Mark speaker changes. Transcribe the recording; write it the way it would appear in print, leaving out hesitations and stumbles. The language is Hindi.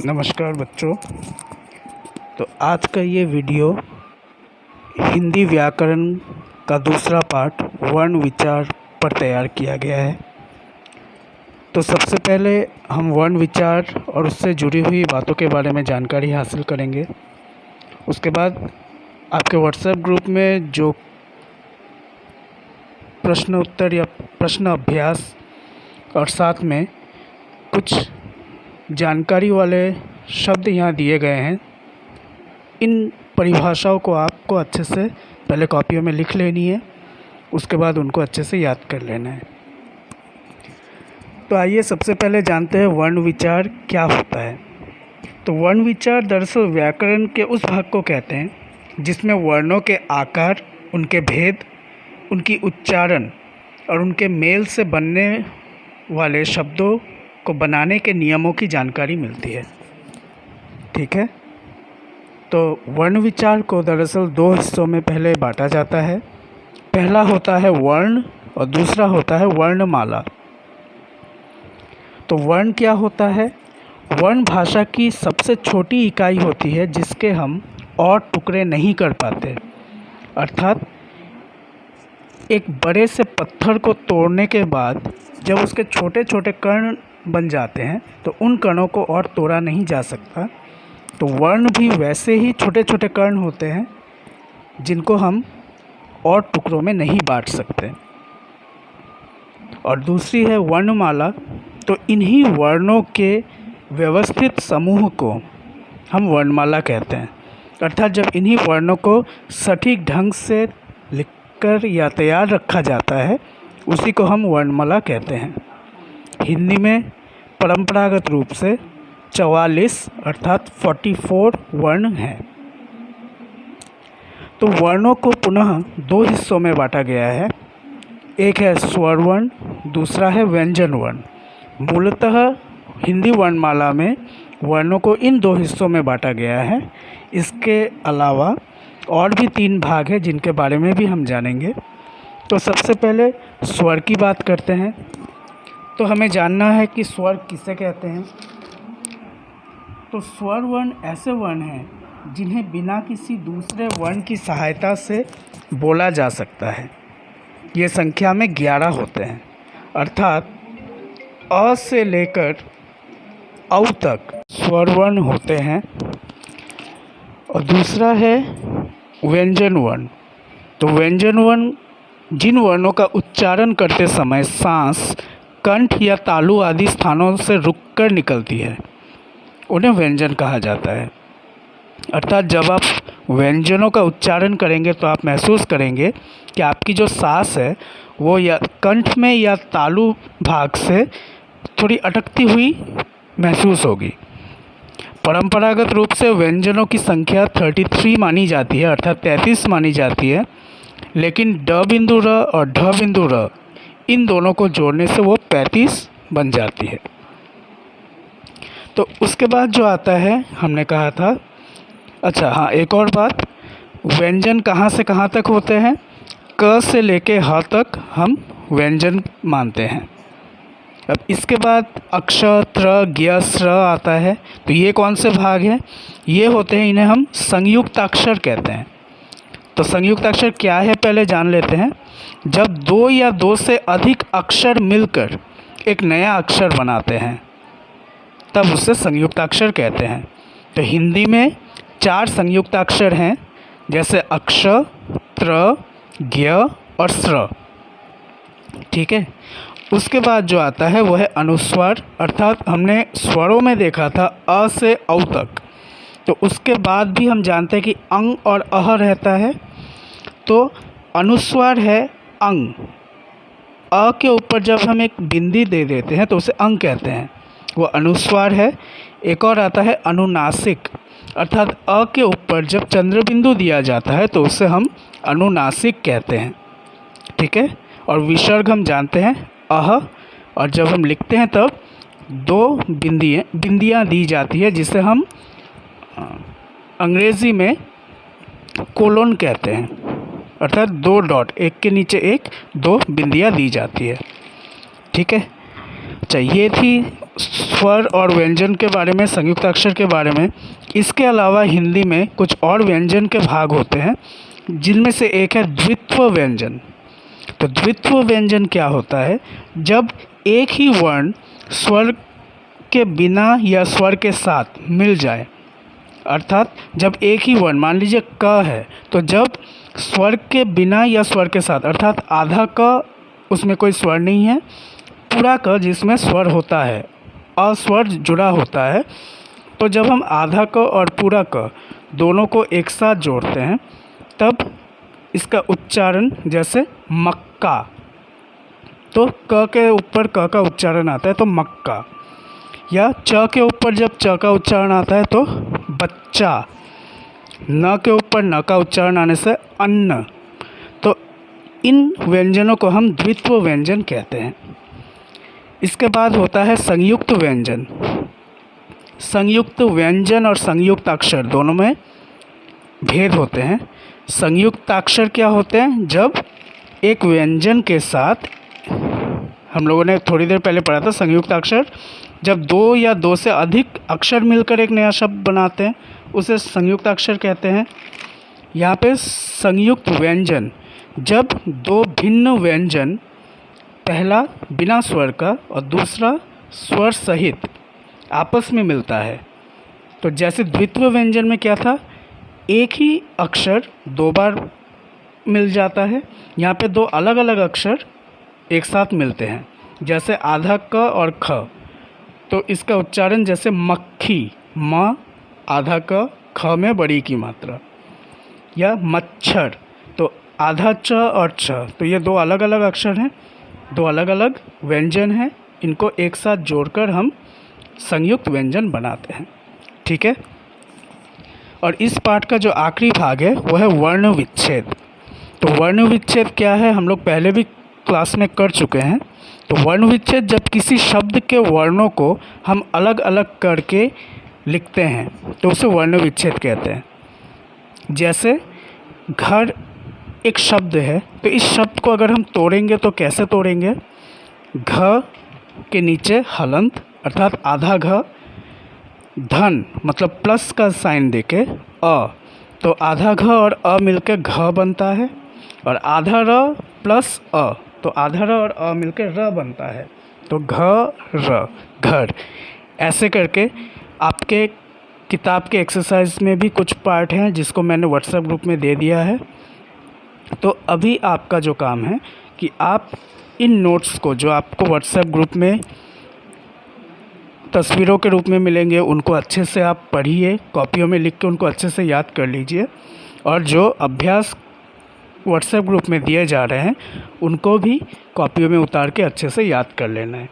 Speaker 1: नमस्कार बच्चों। तो आज का ये वीडियो हिंदी व्याकरण का दूसरा पार्ट वर्ण विचार पर तैयार किया गया है। तो सबसे पहले हम वर्ण विचार और उससे जुड़ी हुई बातों के बारे में जानकारी हासिल करेंगे। उसके बाद आपके व्हाट्सएप ग्रुप में जो प्रश्न उत्तर या प्रश्न अभ्यास और साथ में कुछ जानकारी वाले शब्द यहाँ दिए गए हैं, इन परिभाषाओं को आपको अच्छे से पहले कॉपियों में लिख लेनी है, उसके बाद उनको अच्छे से याद कर लेना है। तो आइए सबसे पहले जानते हैं वर्ण विचार क्या होता है। तो वर्ण विचार दरअसल व्याकरण के उस भाग को कहते हैं जिसमें वर्णों के आकार, उनके भेद, उनकी उच्चारण और उनके मेल से बनने वाले शब्दों को बनाने के नियमों की जानकारी मिलती है। ठीक है, तो वर्ण विचार को दरअसल दो हिस्सों में पहले बांटा जाता है। पहला होता है वर्ण और दूसरा होता है वर्णमाला। तो वर्ण क्या होता है? वर्ण भाषा की सबसे छोटी इकाई होती है जिसके हम और टुकड़े नहीं कर पाते। अर्थात एक बड़े से पत्थर को तोड़ने के बाद जब उसके छोटे छोटे कण बन जाते हैं तो उन कणों को और तोड़ा नहीं जा सकता। तो वर्ण भी वैसे ही छोटे छोटे कण होते हैं जिनको हम और टुकड़ों में नहीं बांट सकते। और दूसरी है वर्णमाला। तो इन्हीं वर्णों के व्यवस्थित समूह को हम वर्णमाला कहते हैं। अर्थात जब इन्हीं वर्णों को सटीक ढंग से लिखकर या तैयार रखा जाता है उसी को हम वर्णमाला कहते हैं। हिंदी में परंपरागत रूप से 44 अर्थात 44 वर्ण हैं। तो वर्णों को पुनः दो हिस्सों में बांटा गया है। एक है स्वर वर्ण, दूसरा है व्यंजन वर्ण। मूलतः हिंदी वर्णमाला में वर्णों को इन दो हिस्सों में बांटा गया है। इसके अलावा और भी 3 भाग हैं जिनके बारे में भी हम जानेंगे। तो सबसे पहले स्वर की बात करते हैं। तो हमें जानना है कि स्वर किसे कहते हैं। तो स्वर वर्ण ऐसे वर्ण हैं जिन्हें बिना किसी दूसरे वर्ण की सहायता से बोला जा सकता है। ये संख्या में 11 होते हैं। अर्थात अ से लेकर औ तक स्वर वर्ण होते हैं। और दूसरा है व्यंजन वर्ण। तो व्यंजन वर्ण जिन वर्णों का उच्चारण करते समय सांस कंठ या तालु आदि स्थानों से रुककर निकलती है उन्हें व्यंजन कहा जाता है। अर्थात जब आप व्यंजनों का उच्चारण करेंगे तो आप महसूस करेंगे कि आपकी जो सांस है वो या कंठ में या तालु भाग से थोड़ी अटकती हुई महसूस होगी। परंपरागत रूप से व्यंजनों की संख्या 33 मानी जाती है, अर्थात 33 मानी जाती है। लेकिन ड बिंदु र और ढ बिंदु र इन दोनों को जोड़ने से वो 35 बन जाती है। तो उसके बाद जो आता है हमने कहा था, अच्छा हाँ, एक और बात, व्यंजन कहाँ से कहाँ तक होते हैं? क से लेके ह तक हम व्यंजन मानते हैं। अब इसके बाद अक्ष, त्र, ज्ञ, स्र आता है। तो ये कौन से भाग हैं? ये होते हैं, इन्हें हम संयुक्त अक्षर कहते हैं। तो संयुक्त अक्षर क्या है पहले जान लेते हैं। जब 2 या 2 से अधिक अक्षर मिलकर एक नया अक्षर बनाते हैं तब उसे संयुक्त अक्षर कहते हैं। तो हिंदी में 4 संयुक्त अक्षर हैं, जैसे अक्ष, त्र, ज्ञ और स्र। ठीक है, उसके बाद जो आता है वो है अनुस्वार। अर्थात हमने स्वरों में देखा था अ से औ तक। तो उसके बाद भी हम जानते हैं कि अंग और अह रहता है। तो अनुस्वार है अंग। अ के ऊपर जब हम एक बिंदी दे देते हैं तो उसे अंग कहते हैं, वो अनुस्वार है। एक और आता है अनुनासिक। अर्थात अ के ऊपर जब चंद्र बिंदु दिया जाता है तो उसे हम अनुनासिक कहते हैं। ठीक है, और विसर्ग हम जानते हैं अह, और जब हम लिखते हैं तब 2 बिंदियाँ दी जाती है जिसे हम अंग्रेज़ी में कोलोन कहते हैं। अर्थात 2 डॉट, एक के नीचे एक, 2 बिंदियाँ दी जाती है। ठीक है, अच्छा, ये थी स्वर और व्यंजन के बारे में, संयुक्त अक्षर के बारे में। इसके अलावा हिंदी में कुछ और व्यंजन के भाग होते हैं, जिनमें से एक है द्वित्व व्यंजन। तो द्वित्व व्यंजन क्या होता है? जब एक ही वर्ण स्वर के बिना या स्वर के साथ मिल जाए, अर्थात जब एक ही वर्ण, मान लीजिए क है, तो जब स्वर के बिना या स्वर के साथ, अर्थात आधा क उसमें कोई स्वर नहीं है, पूरा क जिसमें स्वर होता है, अस्वर जुड़ा होता है, तो जब हम आधा क और पूरा क दोनों को एक साथ जोड़ते हैं, तब इसका उच्चारण जैसे मक्का, तो क के ऊपर क का उच्चारण आता है तो मक्का, या च के ऊपर जब च का उच्चारण आता है तो बच्चा, न के ऊपर न का उच्चारण आने से अन्न। तो इन व्यंजनों को हम द्वित्व व्यंजन कहते हैं। इसके बाद होता है संयुक्त व्यंजन। संयुक्त व्यंजन और संयुक्त अक्षर दोनों में भेद होते हैं। संयुक्त अक्षर क्या होते हैं? जब एक व्यंजन के साथ, हम लोगों ने थोड़ी देर पहले पढ़ा था, संयुक्त अक्षर जब दो या दो से अधिक अक्षर मिलकर एक नया शब्द बनाते हैं, उसे संयुक्त अक्षर कहते हैं। यहाँ पे संयुक्त व्यंजन, जब दो भिन्न व्यंजन, पहला बिना स्वर का और दूसरा स्वर सहित आपस में मिलता है। तो जैसे द्वित्व व्यंजन में क्या था? एक ही अक्षर दो बार मिल जाता है। यहाँ पे दो अलग अलग अक्षर एक साथ मिलते हैं, जैसे आधा क और ख, तो इसका उच्चारण जैसे मक्खी, म आधा क, ख में बड़ी की मात्रा, या मच्छर, तो आधा च और छ, तो ये दो अलग अलग अक्षर हैं, दो अलग अलग व्यंजन हैं, इनको एक साथ जोड़कर हम संयुक्त व्यंजन बनाते हैं। ठीक है। और इस पाठ का जो आखिरी भाग है वो है वर्ण विच्छेद। तो वर्ण विच्छेद क्या है, हम लोग पहले भी क्लास में कर चुके हैं। तो वर्ण विच्छेद जब किसी शब्द के वर्णों को हम अलग अलग करके लिखते हैं तो उसे वर्ण विच्छेद कहते हैं। जैसे घर एक शब्द है, तो इस शब्द को अगर हम तोड़ेंगे तो कैसे तोड़ेंगे? घ के नीचे हलंत अर्थात आधा घ, धन मतलब प्लस का साइन देके अ, तो आधा घ और अ मिलकर घ बनता है, और आधा र प्लस अ, तो आधा र और अ मिलकर र बनता है, तो घ र, घर। ऐसे करके आपके किताब के एक्सरसाइज में भी कुछ पार्ट हैं जिसको मैंने व्हाट्सएप ग्रुप में दे दिया है। तो अभी आपका जो काम है कि आप इन नोट्स को, जो आपको व्हाट्सएप ग्रुप में तस्वीरों के रूप में मिलेंगे, उनको अच्छे से आप पढ़िए, कॉपियों में लिख के उनको अच्छे से याद कर लीजिए, और जो अभ्यास व्हाट्सएप ग्रुप में दिए जा रहे हैं उनको भी कॉपियों में उतार के अच्छे से याद कर लेना है।